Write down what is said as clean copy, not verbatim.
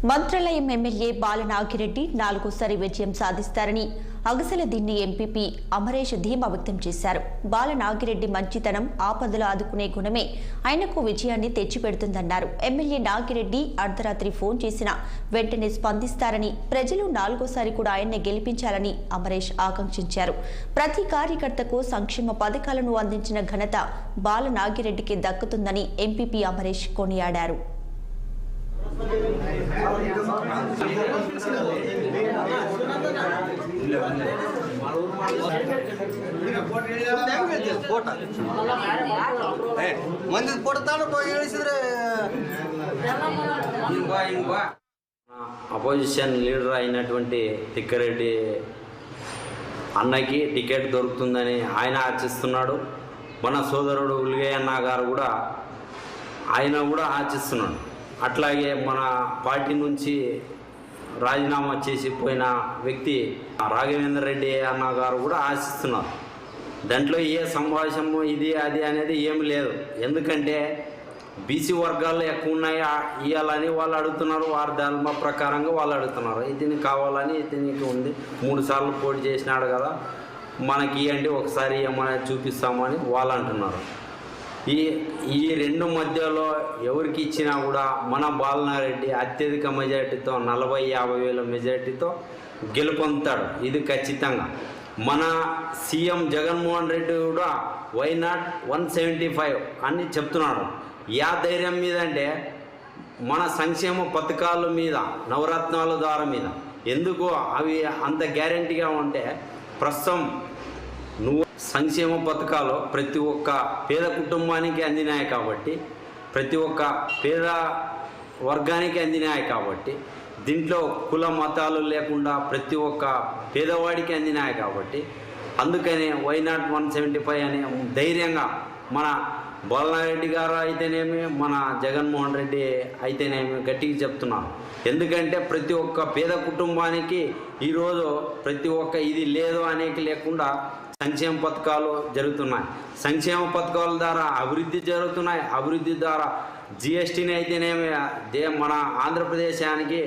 Mantralayam MLA బాల నాగిరెడ్డి నాలుగోసారి విజయం సాధిస్తారని అగసల దిన్ని MPP Amaresh ధీమా వ్యక్తం చేశారు. బాల నాగిరెడ్డి మంచితనం, ఆపదలు ఆదుకునే గుణమే ఆయనకు విజయాన్ని తెచ్చిపెడుతుందన్నారు. ఎమ్మెల్యే నాగిరెడ్డి అర్ధరాత్రి ఫోన్ చేసినా వెంటనే స్పందిస్తారని, ప్రజలు నాలుగోసారి కూడా ఆయన్నే గెలిపించాలని అమరేష్ ఆకాంక్షించారు. ప్రతి కార్యకర్తకు సంక్షేమ పథకాలను అందించిన ఘనత బాల నాగిరెడ్డికి దక్కుతుందని ఎంపీపీ అమరేష్ కొనియాడారు. అపోజిషన్ లీడర్ అయినటువంటి తిక్కారెడ్డి అన్నకి టికెట్ దొరుకుతుందని ఆయన ఆశిస్తున్నాడు. మన సోదరుడు ఉల్గయ్యన్న గారు కూడా ఆశిస్తున్నాడు. అట్లాగే మన పార్టీ నుంచి రాజీనామా చేసిపోయిన వ్యక్తి రాఘవేంద్ర రెడ్డి అన్న గారు కూడా ఆశిస్తున్నారు. దాంట్లో ఏ సంభాషణము ఇది అది అనేది ఏమి లేదు. ఎందుకంటే బీసీ వర్గాలు ఎక్కువ ఉన్నాయి ఇవ్వాలని వాళ్ళు అడుగుతున్నారు. వారి ధర్మ ప్రకారంగా వాళ్ళు అడుగుతున్నారు. ఇతనికి కావాలని ఇతనికి ఉంది, 3 సార్లు పోటీ చేసినాడు కదా, మనకి ఇవ్వండి ఒకసారి ఏమైనా చూపిస్తామని వాళ్ళు అంటున్నారు. ఈ రెండు మధ్యలో ఎవరికి ఇచ్చినా కూడా మన బాలనారెడ్డి అత్యధిక మెజారిటీతో 40-50 వేల మెజారిటీతో గెలుపొందుతాడు. ఇది ఖచ్చితంగా. మన సీఎం జగన్మోహన్ రెడ్డి కూడా వై నాట్ 175 అని చెప్తున్నాడు. యా ధైర్యం మీద అంటే మన సంక్షేమ పథకాల మీద, నవరత్నాల ద్వారా మీద. ఎందుకు అవి అంత గ్యారంటీగా ఉంటే, ప్రస్తుతం నువ్వు సంక్షేమ పథకాలు ప్రతి ఒక్క పేద కుటుంబానికి అందినాయి కాబట్టి, ప్రతి ఒక్క పేద వర్గానికి అందినాయి కాబట్టి, దీంట్లో కుల మతాలు లేకుండా ప్రతి ఒక్క పేదవాడికి అందినాయి కాబట్టి, అందుకని వై నాట్ 175 అనే ధైర్యంగా మన బాలనారెడ్డి గారు అయితేనేమి, మన జగన్మోహన్ రెడ్డి అయితేనేమి గట్టిగా చెప్తున్నారు. ఎందుకంటే ప్రతి ఒక్క పేద కుటుంబానికి ఈరోజు ప్రతి ఒక్క ఇది లేదు అనేకి లేకుండా సంక్షేమ పథకాలు జరుగుతున్నాయి. సంక్షేమ పథకాల ద్వారా అభివృద్ధి జరుగుతున్నాయి. అభివృద్ధి ద్వారా జిఎస్టీని అయితేనేమి మన ఆంధ్రప్రదేశానికి